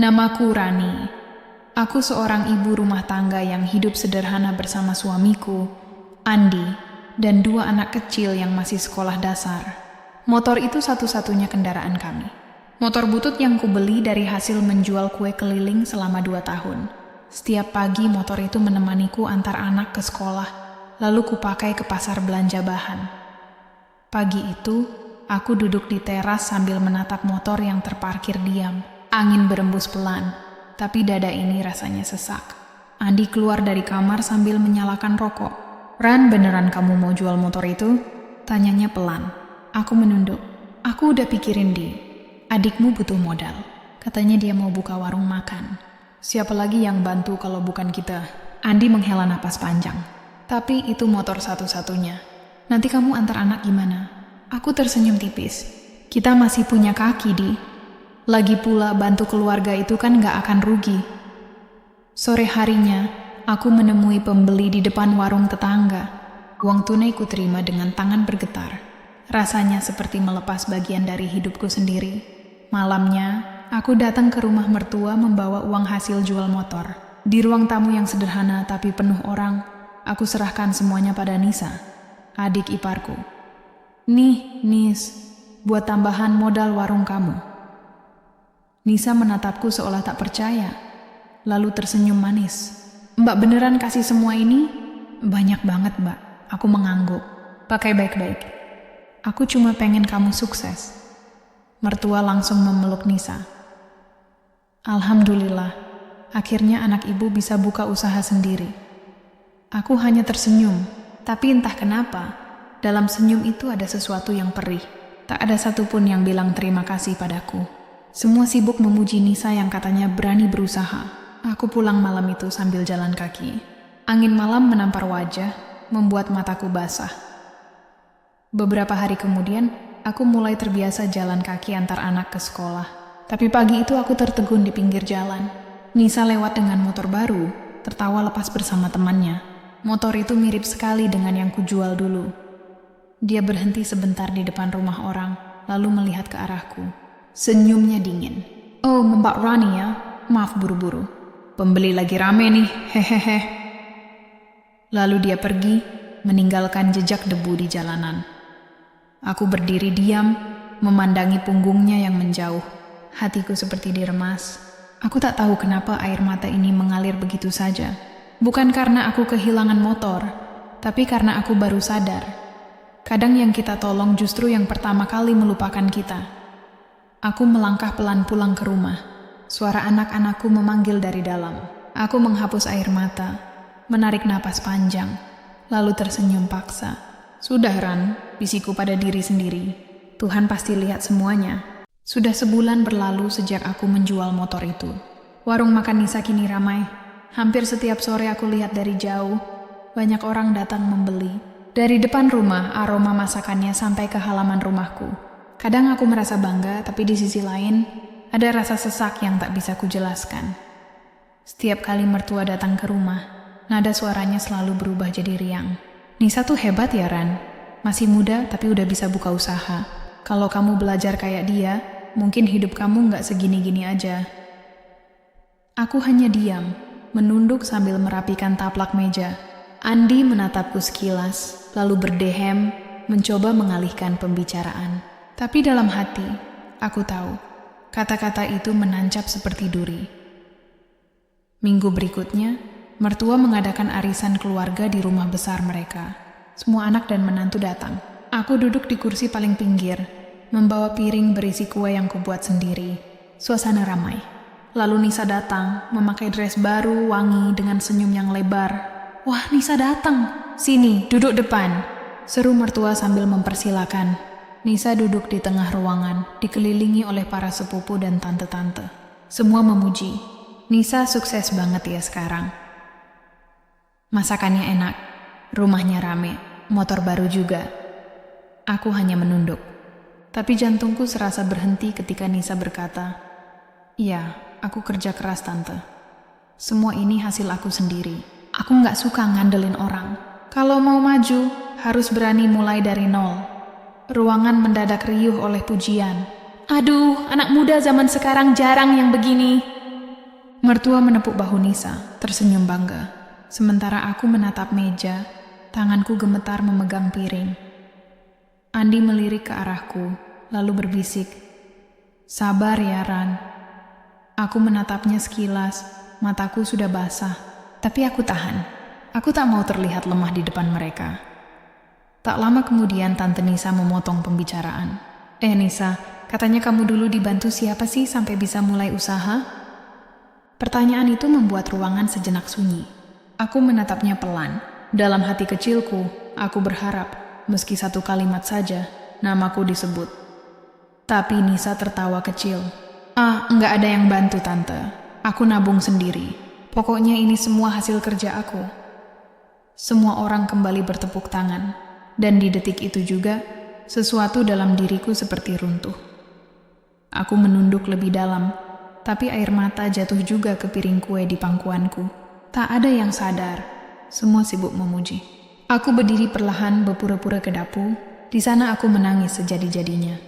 Namaku Rani. Aku seorang ibu rumah tangga yang hidup sederhana bersama suamiku, Andi, dan 2 anak kecil yang masih sekolah dasar. Motor itu satu-satunya kendaraan kami. Motor butut yang kubeli dari hasil menjual kue keliling selama 2 tahun. Setiap pagi motor itu menemaniku antar anak ke sekolah, lalu kupakai ke pasar belanja bahan. Pagi itu, aku duduk di teras sambil menatap motor yang terparkir diam. Angin berembus pelan, tapi dada ini rasanya sesak. Andi keluar dari kamar sambil menyalakan rokok. "Ran, beneran kamu mau jual motor itu?" Tanyanya pelan. Aku menunduk. "Aku udah pikirin, Di. Adikmu butuh modal. Katanya dia mau buka warung makan. Siapa lagi yang bantu kalau bukan kita?" Andi menghela napas panjang. "Tapi itu motor satu-satunya. Nanti kamu antar anak gimana?" Aku tersenyum tipis. "Kita masih punya kaki, Di. Lagi pula bantu keluarga itu kan gak akan rugi." Sore harinya, aku menemui pembeli di depan warung tetangga. Uang tunai ku terima dengan tangan bergetar. Rasanya seperti melepas bagian dari hidupku sendiri. Malamnya, aku datang ke rumah mertua membawa uang hasil jual motor. Di ruang tamu yang sederhana tapi penuh orang, aku serahkan semuanya pada Nisa, adik iparku. "Nih, Nis, buat tambahan modal warung kamu." Nisa menatapku seolah tak percaya, lalu tersenyum manis. "Mbak beneran kasih semua ini?" "Banyak banget, Mbak." Aku mengangguk. "Pakai baik-baik. Aku cuma pengen kamu sukses." Mertua langsung memeluk Nisa. "Alhamdulillah, akhirnya anak ibu bisa buka usaha sendiri." Aku hanya tersenyum, tapi entah kenapa, dalam senyum itu ada sesuatu yang perih. Tak ada satupun yang bilang terima kasih padaku. Semua sibuk memuji Nisa yang katanya berani berusaha. Aku pulang malam itu sambil jalan kaki. Angin malam menampar wajah, membuat mataku basah. Beberapa hari kemudian, aku mulai terbiasa jalan kaki antar anak ke sekolah. Tapi pagi itu aku tertegun di pinggir jalan. Nisa lewat dengan motor baru, tertawa lepas bersama temannya. Motor itu mirip sekali dengan yang kujual dulu. Dia berhenti sebentar di depan rumah orang, lalu melihat ke arahku. Senyumnya dingin. "Oh, Mbak Rani ya? Maaf buru-buru. Pembeli lagi rame nih, hehehe." Lalu dia pergi, meninggalkan jejak debu di jalanan. Aku berdiri diam, memandangi punggungnya yang menjauh. Hatiku seperti diremas. Aku tak tahu kenapa air mata ini mengalir begitu saja. Bukan karena aku kehilangan motor, tapi karena aku baru sadar. Kadang yang kita tolong justru yang pertama kali melupakan kita. Aku melangkah pelan pulang ke rumah. Suara anak-anakku memanggil dari dalam. Aku menghapus air mata, menarik napas panjang, lalu tersenyum paksa. "Sudah, Ran," bisiku pada diri sendiri. Tuhan pasti lihat semuanya. Sudah sebulan berlalu sejak aku menjual motor itu. Warung makan Nisa kini ramai. Hampir setiap sore aku lihat dari jauh. Banyak orang datang membeli. Dari depan rumah, aroma masakannya sampai ke halaman rumahku. Kadang aku merasa bangga, tapi di sisi lain, ada rasa sesak yang tak bisa kujelaskan. Setiap kali mertua datang ke rumah, nada suaranya selalu berubah jadi riang. "Nisa tuh hebat ya, Ran. Masih muda tapi udah bisa buka usaha. Kalau kamu belajar kayak dia, mungkin hidup kamu nggak segini-gini aja." Aku hanya diam, menunduk sambil merapikan taplak meja. Andi menatapku sekilas, lalu berdehem, mencoba mengalihkan pembicaraan. Tapi dalam hati, aku tahu, kata-kata itu menancap seperti duri. Minggu berikutnya, mertua mengadakan arisan keluarga di rumah besar mereka. Semua anak dan menantu datang. Aku duduk di kursi paling pinggir, membawa piring berisi kue yang kubuat sendiri. Suasana ramai. Lalu Nisa datang, memakai dress baru, wangi, dengan senyum yang lebar. "Wah, Nisa datang. Sini, duduk depan," seru mertua sambil mempersilakan. Nisa duduk di tengah ruangan, dikelilingi oleh para sepupu dan tante-tante. Semua memuji. "Nisa sukses banget ya sekarang. Masakannya enak, rumahnya rame, motor baru juga." Aku hanya menunduk. Tapi jantungku serasa berhenti ketika Nisa berkata, "Iya, aku kerja keras tante. Semua ini hasil aku sendiri. Aku gak suka ngandelin orang. Kalau mau maju, harus berani mulai dari nol." Ruangan mendadak riuh oleh pujian. "Aduh, anak muda zaman sekarang jarang yang begini. Mertua menepuk bahu Nisa, tersenyum bangga. Sementara aku menatap meja, tanganku gemetar memegang piring. Andi melirik ke arahku, lalu berbisik, "Sabar ya, Ran." Aku menatapnya sekilas, mataku sudah basah. Tapi aku tahan. Aku tak mau terlihat lemah di depan mereka. Tak lama kemudian Tante Nisa memotong pembicaraan. Nisa, katanya kamu dulu dibantu siapa sih sampai bisa mulai usaha?" Pertanyaan itu membuat ruangan sejenak sunyi. Aku menatapnya pelan. Dalam hati kecilku, aku berharap, meski satu kalimat saja, namaku disebut. Tapi Nisa tertawa kecil. Nggak ada yang bantu Tante. Aku nabung sendiri. Pokoknya ini semua hasil kerja aku." Semua orang kembali bertepuk tangan. Dan di detik itu juga, sesuatu dalam diriku seperti runtuh. Aku menunduk lebih dalam, tapi air mata jatuh juga ke piring kue di pangkuanku. Tak ada yang sadar, semua sibuk memuji. Aku berdiri perlahan berpura-pura ke dapur. Di sana aku menangis sejadi-jadinya.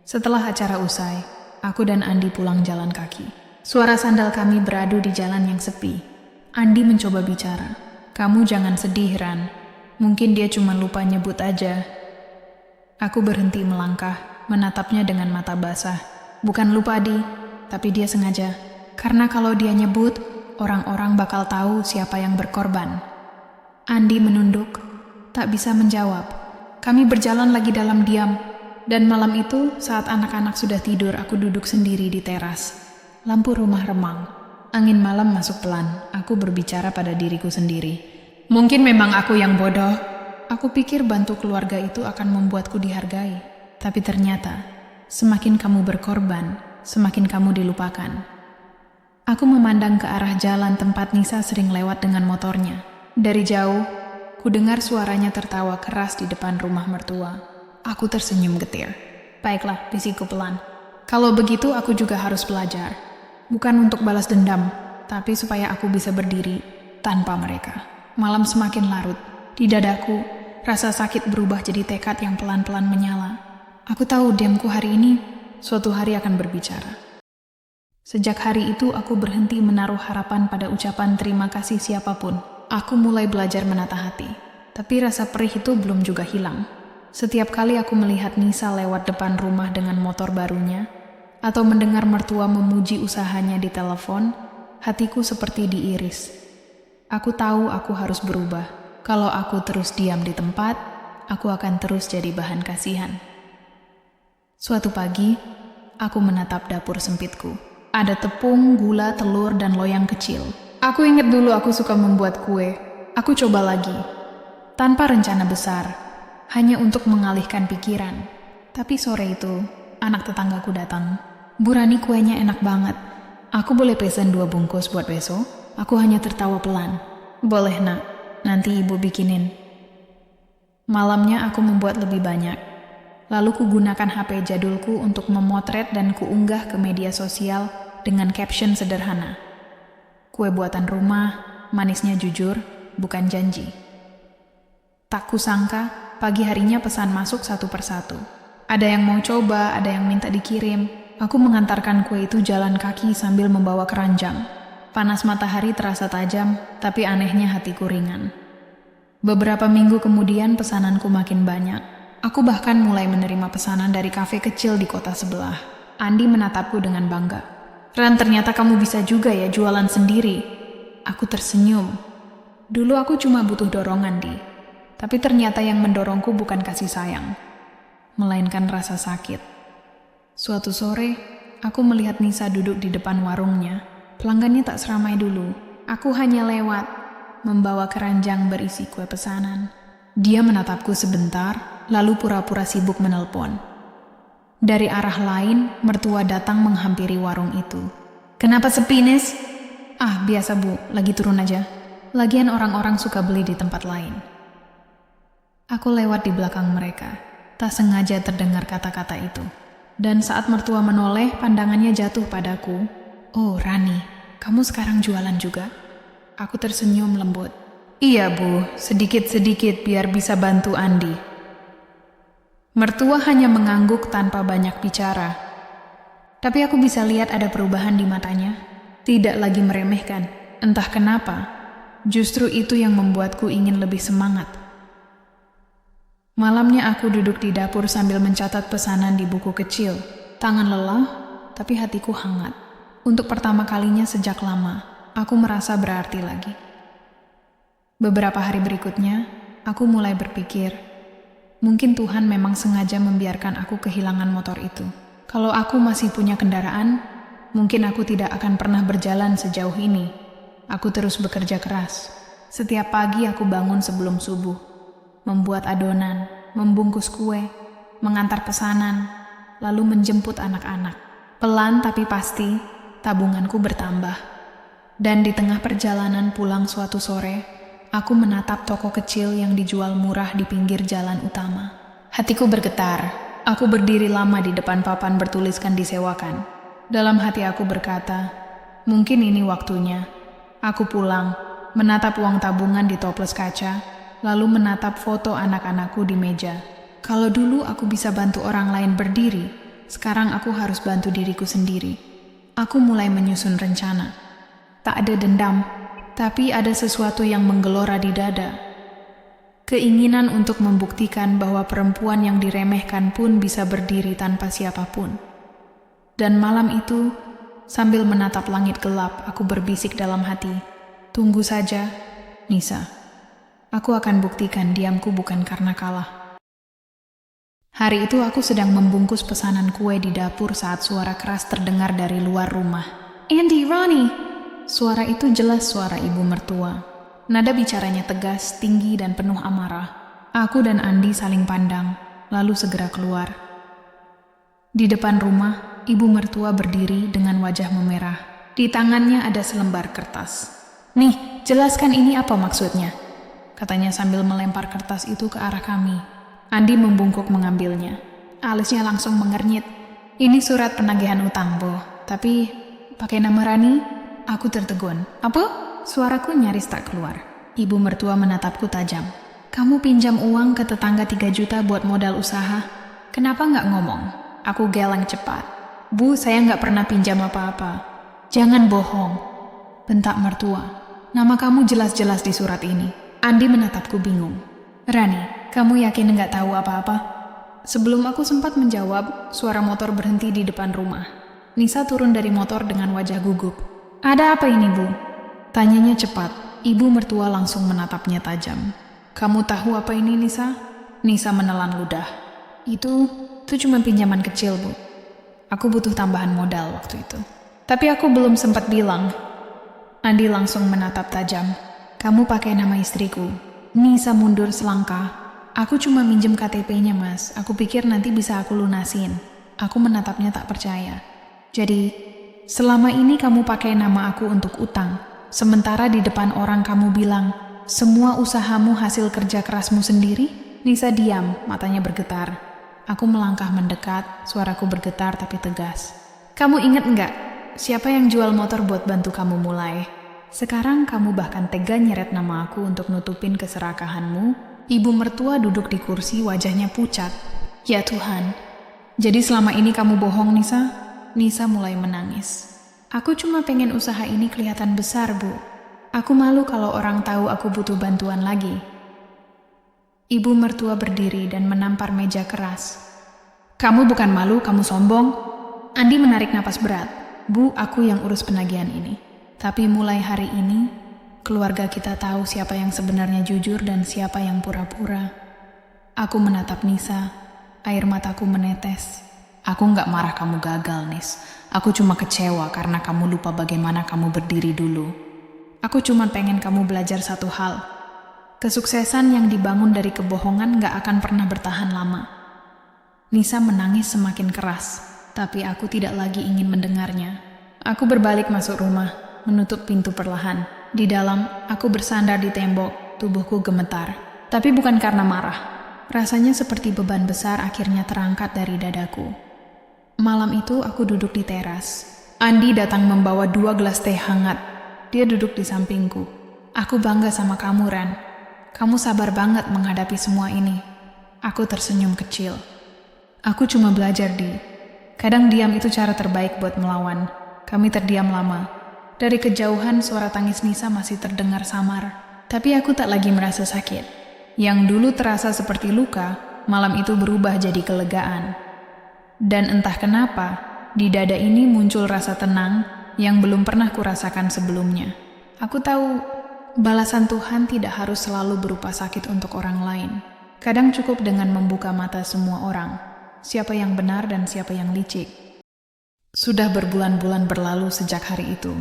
Setelah acara usai, aku dan Andi pulang jalan kaki. Suara sandal kami beradu di jalan yang sepi. Andi mencoba bicara. "Kamu jangan sedih, Ran. Mungkin dia cuma lupa nyebut aja." Aku berhenti melangkah, menatapnya dengan mata basah. "Bukan lupa, Di, tapi dia sengaja. Karena kalau dia nyebut, orang-orang bakal tahu siapa yang berkorban." Andi menunduk, tak bisa menjawab. Kami berjalan lagi dalam diam. Dan malam itu, saat anak-anak sudah tidur, aku duduk sendiri di teras. Lampu rumah remang. Angin malam masuk pelan. Aku berbicara pada diriku sendiri. Mungkin memang aku yang bodoh. Aku pikir bantu keluarga itu akan membuatku dihargai. Tapi ternyata, semakin kamu berkorban, semakin kamu dilupakan. Aku memandang ke arah jalan tempat Nisa sering lewat dengan motornya. Dari jauh, ku dengar suaranya tertawa keras di depan rumah mertua. Aku tersenyum getir. "Baiklah," bisikku pelan. "Kalau begitu aku juga harus belajar. Bukan untuk balas dendam, tapi supaya aku bisa berdiri tanpa mereka." Malam semakin larut. Di dadaku, rasa sakit berubah jadi tekad yang pelan-pelan menyala. Aku tahu diamku hari ini suatu hari akan berbicara. Sejak hari itu aku berhenti menaruh harapan pada ucapan terima kasih siapapun. Aku mulai belajar menata hati. Tapi rasa perih itu belum juga hilang. Setiap kali aku melihat Nisa lewat depan rumah dengan motor barunya, atau mendengar mertua memuji usahanya di telepon, hatiku seperti diiris. Aku tahu aku harus berubah. Kalau aku terus diam di tempat, aku akan terus jadi bahan kasihan. Suatu pagi, aku menatap dapur sempitku. Ada tepung, gula, telur, dan loyang kecil. Aku ingat dulu aku suka membuat kue. Aku coba lagi. Tanpa rencana besar, hanya untuk mengalihkan pikiran. Tapi sore itu, anak tetanggaku datang. "Bu Rani, kuenya enak banget. Aku boleh pesen 2 bungkus buat besok?" Aku hanya tertawa pelan. "Boleh, Nak. Nanti Ibu bikinin." Malamnya aku membuat lebih banyak. Lalu kugunakan HP jadulku untuk memotret dan kuunggah ke media sosial dengan caption sederhana. "Kue buatan rumah, manisnya jujur, bukan janji." Tak kusangka, pagi harinya pesan masuk satu persatu. Ada yang mau coba, ada yang minta dikirim. Aku mengantarkan kue itu jalan kaki sambil membawa keranjang. Panas matahari terasa tajam, tapi anehnya hatiku ringan. Beberapa minggu kemudian pesananku makin banyak. Aku bahkan mulai menerima pesanan dari kafe kecil di kota sebelah. Andi menatapku dengan bangga. "Ran, ternyata kamu bisa juga ya jualan sendiri." Aku tersenyum. Dulu aku cuma butuh dorongan, Di. Tapi ternyata yang mendorongku bukan kasih sayang, melainkan rasa sakit. Suatu sore, aku melihat Nisa duduk di depan warungnya. Pelanggannya tak seramai dulu. Aku hanya lewat, membawa keranjang berisi kue pesanan. Dia menatapku sebentar, lalu pura-pura sibuk menelpon. Dari arah lain, mertua datang menghampiri warung itu. "Kenapa sepi, Nis?" Biasa Bu, lagi turun aja. Lagian orang-orang suka beli di tempat lain." Aku lewat di belakang mereka. Tak sengaja terdengar kata-kata itu. Dan saat mertua menoleh, pandangannya jatuh padaku. "Oh, Rani, kamu sekarang jualan juga?" Aku tersenyum lembut. "Iya, Bu, sedikit-sedikit biar bisa bantu Andi." Mertua hanya mengangguk tanpa banyak bicara. Tapi aku bisa lihat ada perubahan di matanya. Tidak lagi meremehkan. Entah kenapa, justru itu yang membuatku ingin lebih semangat. Malamnya aku duduk di dapur sambil mencatat pesanan di buku kecil. Tangan lelah, tapi hatiku hangat. Untuk pertama kalinya sejak lama, aku merasa berarti lagi. Beberapa hari berikutnya, aku mulai berpikir, mungkin Tuhan memang sengaja membiarkan aku kehilangan motor itu. Kalau aku masih punya kendaraan, mungkin aku tidak akan pernah berjalan sejauh ini. Aku terus bekerja keras. Setiap pagi aku bangun sebelum subuh, membuat adonan, membungkus kue, mengantar pesanan, lalu menjemput anak-anak. Pelan tapi pasti, tabunganku bertambah. Dan di tengah perjalanan pulang suatu sore, aku menatap toko kecil yang dijual murah di pinggir jalan utama. Hatiku bergetar. Aku berdiri lama di depan papan bertuliskan disewakan. Dalam hati aku berkata, mungkin ini waktunya. Aku pulang, menatap uang tabungan di toples kaca, lalu menatap foto anak-anakku di meja. Kalau dulu aku bisa bantu orang lain berdiri, sekarang aku harus bantu diriku sendiri. Aku mulai menyusun rencana. Tak ada dendam, tapi ada sesuatu yang menggelora di dada. Keinginan untuk membuktikan bahwa perempuan yang diremehkan pun bisa berdiri tanpa siapapun. Dan malam itu, sambil menatap langit gelap, aku berbisik dalam hati, tunggu saja, Nisa. Aku akan buktikan diamku bukan karena kalah. Hari itu aku sedang membungkus pesanan kue di dapur saat suara keras terdengar dari luar rumah. Andy, Ronnie! Suara itu jelas suara ibu mertua. Nada bicaranya tegas, tinggi, dan penuh amarah. Aku dan Andi saling pandang, lalu segera keluar. Di depan rumah, ibu mertua berdiri dengan wajah memerah. Di tangannya ada selembar kertas. Nih, jelaskan ini apa maksudnya? Katanya sambil melempar kertas itu ke arah kami. Andi membungkuk mengambilnya. Alisnya langsung mengernyit. Ini surat penagihan utang, Bo. Tapi, pakai nama Rani? Aku tertegun. Apa? Suaraku nyaris tak keluar. Ibu mertua menatapku tajam. Kamu pinjam uang ke tetangga 3 juta buat modal usaha. Kenapa nggak ngomong? Aku geleng cepat. Bu, saya nggak pernah pinjam apa-apa. Jangan bohong. Bentak mertua. Nama kamu jelas-jelas di surat ini. Andi menatapku bingung. Rani, kamu yakin nggak tahu apa-apa? Sebelum aku sempat menjawab, suara motor berhenti di depan rumah. Nisa turun dari motor dengan wajah gugup. Ada apa ini, Bu? Tanyanya cepat. Ibu mertua langsung menatapnya tajam. Kamu tahu apa ini, Nisa? Nisa menelan ludah. Itu cuma pinjaman kecil, Bu. Aku butuh tambahan modal waktu itu. Tapi aku belum sempat bilang. Andi langsung menatap tajam. Kamu pakai nama istriku. Nisa mundur selangkah. Aku cuma minjem KTP-nya, Mas. Aku pikir nanti bisa aku lunasin. Aku menatapnya tak percaya. Jadi, selama ini kamu pakai nama aku untuk utang. Sementara di depan orang kamu bilang, semua usahamu hasil kerja kerasmu sendiri? Nisa diam, matanya bergetar. Aku melangkah mendekat, suaraku bergetar tapi tegas. Kamu ingat enggak? Siapa yang jual motor buat bantu kamu mulai? Sekarang kamu bahkan tega nyeret nama aku untuk nutupin keserakahanmu. Ibu mertua duduk di kursi, wajahnya pucat. Ya Tuhan. Jadi selama ini kamu bohong, Nisa? Nisa mulai menangis. Aku cuma pengen usaha ini kelihatan besar, Bu. Aku malu kalau orang tahu aku butuh bantuan lagi. Ibu mertua berdiri dan menampar meja keras. Kamu bukan malu, kamu sombong. Andi menarik napas berat. Bu, aku yang urus penagihan ini. Tapi mulai hari ini, keluarga kita tahu siapa yang sebenarnya jujur dan siapa yang pura-pura. Aku menatap Nisa, air mataku menetes. Aku nggak marah kamu gagal, Nis. Aku cuma kecewa karena kamu lupa bagaimana kamu berdiri dulu. Aku cuma pengen kamu belajar satu hal. Kesuksesan yang dibangun dari kebohongan nggak akan pernah bertahan lama. Nisa menangis semakin keras, tapi aku tidak lagi ingin mendengarnya. Aku berbalik masuk rumah, menutup pintu perlahan. Di dalam, aku bersandar di tembok, tubuhku gemetar. Tapi bukan karena marah. Rasanya seperti beban besar akhirnya terangkat dari dadaku. Malam itu aku duduk di teras. Andi datang membawa 2 gelas teh hangat. Dia duduk di sampingku. Aku bangga sama kamu, Ran. Kamu sabar banget menghadapi semua ini. Aku tersenyum kecil. Aku cuma belajar, Di. Kadang diam itu cara terbaik buat melawan. Kami terdiam lama. Dari kejauhan suara tangis Nisa masih terdengar samar, tapi aku tak lagi merasa sakit. Yang dulu terasa seperti luka, malam itu berubah jadi kelegaan. Dan entah kenapa, di dada ini muncul rasa tenang yang belum pernah kurasakan sebelumnya. Aku tahu, balasan Tuhan tidak harus selalu berupa sakit untuk orang lain. Kadang cukup dengan membuka mata semua orang, siapa yang benar dan siapa yang licik. Sudah berbulan-bulan berlalu sejak hari itu.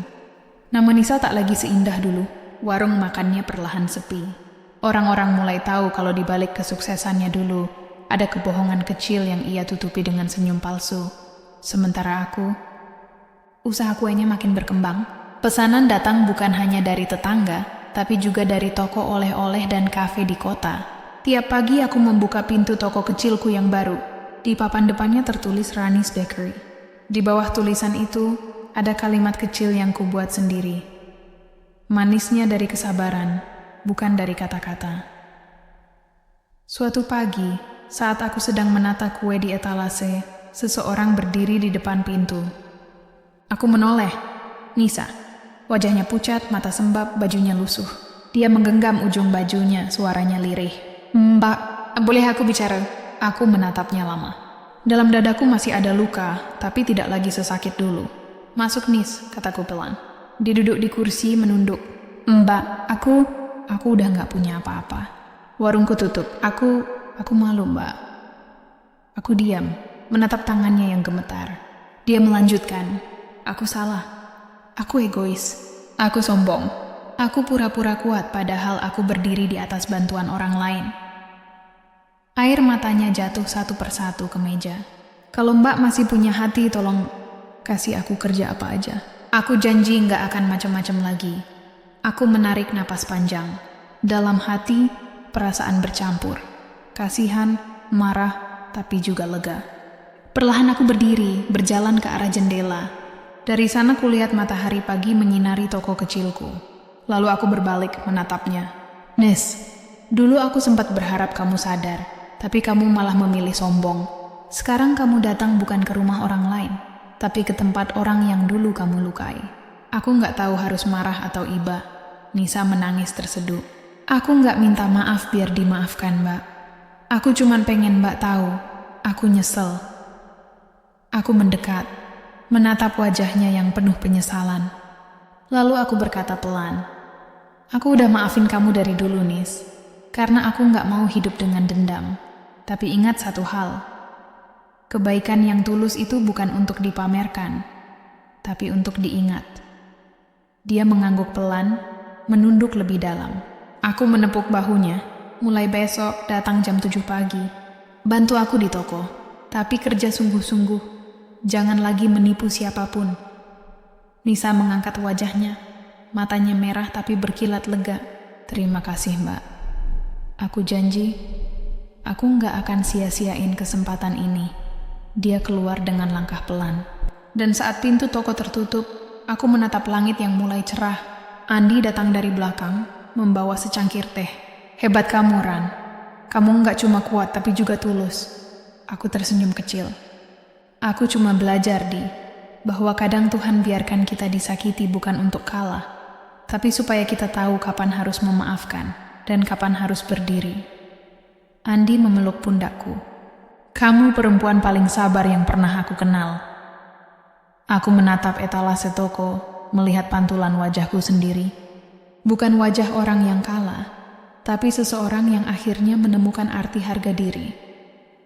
Nama Nisa tak lagi seindah dulu. Warung makannya perlahan sepi. Orang-orang mulai tahu kalau di balik kesuksesannya dulu ada kebohongan kecil yang ia tutupi dengan senyum palsu. Sementara aku, usaha kuenya makin berkembang. Pesanan datang bukan hanya dari tetangga, tapi juga dari toko oleh-oleh dan kafe di kota. Tiap pagi aku membuka pintu toko kecilku yang baru. Di papan depannya tertulis Rani's Bakery. Di bawah tulisan itu, ada kalimat kecil yang kubuat sendiri. Manisnya dari kesabaran, bukan dari kata-kata. Suatu pagi, saat aku sedang menata kue di etalase, seseorang berdiri di depan pintu. Aku menoleh. Nisa. Wajahnya pucat, mata sembab, bajunya lusuh. Dia menggenggam ujung bajunya, suaranya lirih. Mbak, boleh aku bicara? Aku menatapnya lama. Dalam dadaku masih ada luka, tapi tidak lagi sesakit dulu. Masuk, Nis, kataku pelan. Dia duduk di kursi menunduk. Mbak, aku udah gak punya apa-apa. Warungku tutup. Aku malu, Mbak. Aku diam, menatap tangannya yang gemetar. Dia melanjutkan. Aku salah. Aku egois. Aku sombong. Aku pura-pura kuat padahal aku berdiri di atas bantuan orang lain. Air matanya jatuh satu persatu ke meja. Kalau Mbak masih punya hati, tolong kasih aku kerja apa aja. Aku janji nggak akan macam-macam lagi. Aku menarik napas panjang. Dalam hati, perasaan bercampur. Kasihan, marah, tapi juga lega. Perlahan aku berdiri, berjalan ke arah jendela. Dari sana kulihat matahari pagi menyinari toko kecilku. Lalu aku berbalik menatapnya. Nis, dulu aku sempat berharap kamu sadar, tapi kamu malah memilih sombong. Sekarang kamu datang bukan ke rumah orang lain, tapi ke tempat orang yang dulu kamu lukai. Aku nggak tahu harus marah atau iba. Nisa menangis terseduh. Aku nggak minta maaf biar dimaafkan, Mbak. Aku cuman pengen Mbak tahu, aku nyesel. Aku mendekat, menatap wajahnya yang penuh penyesalan. Lalu aku berkata pelan, aku udah maafin kamu dari dulu, Nis. Karena aku nggak mau hidup dengan dendam. Tapi ingat satu hal, kebaikan yang tulus itu bukan untuk dipamerkan, tapi untuk diingat. Dia mengangguk pelan, menunduk lebih dalam. Aku menepuk bahunya. Mulai besok datang jam 7 pagi. Bantu aku di toko, tapi kerja sungguh-sungguh. Jangan lagi menipu siapapun. Nisa mengangkat wajahnya. Matanya merah tapi berkilat lega. Terima kasih, Mbak. Aku janji, aku nggak akan sia-siain kesempatan ini. Dia keluar dengan langkah pelan. Dan saat pintu toko tertutup, aku menatap langit yang mulai cerah. Andi datang dari belakang, membawa secangkir teh. Hebat kamu, Ran. Kamu nggak cuma kuat, tapi juga tulus. Aku tersenyum kecil. Aku cuma belajar, Di, bahwa kadang Tuhan biarkan kita disakiti bukan untuk kalah, tapi supaya kita tahu kapan harus memaafkan dan kapan harus berdiri. Andi memeluk pundakku. Kamu perempuan paling sabar yang pernah aku kenal. Aku menatap etalase toko, melihat pantulan wajahku sendiri. Bukan wajah orang yang kalah, tapi seseorang yang akhirnya menemukan arti harga diri.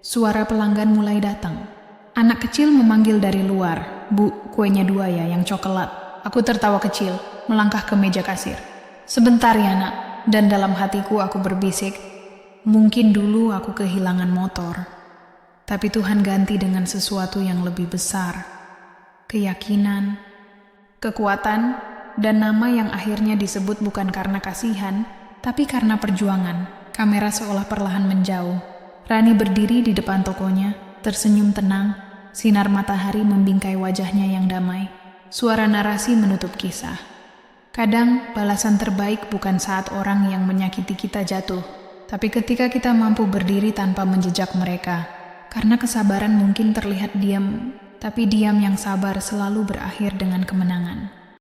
Suara pelanggan mulai datang. Anak kecil memanggil dari luar, Bu, kuenya 2 ya, yang coklat. Aku tertawa kecil, melangkah ke meja kasir. Sebentar ya, Nak. Dan dalam hatiku aku berbisik, mungkin dulu aku kehilangan motor. Tapi Tuhan ganti dengan sesuatu yang lebih besar. Keyakinan, kekuatan, dan nama yang akhirnya disebut bukan karena kasihan, tapi karena perjuangan. Kamera seolah perlahan menjauh. Rani berdiri di depan tokonya, tersenyum tenang. Sinar matahari membingkai wajahnya yang damai. Suara narasi menutup kisah. Kadang balasan terbaik bukan saat orang yang menyakiti kita jatuh, tapi ketika kita mampu berdiri tanpa menjejak mereka. Karena kesabaran mungkin terlihat diam, tapi diam yang sabar selalu berakhir dengan kemenangan.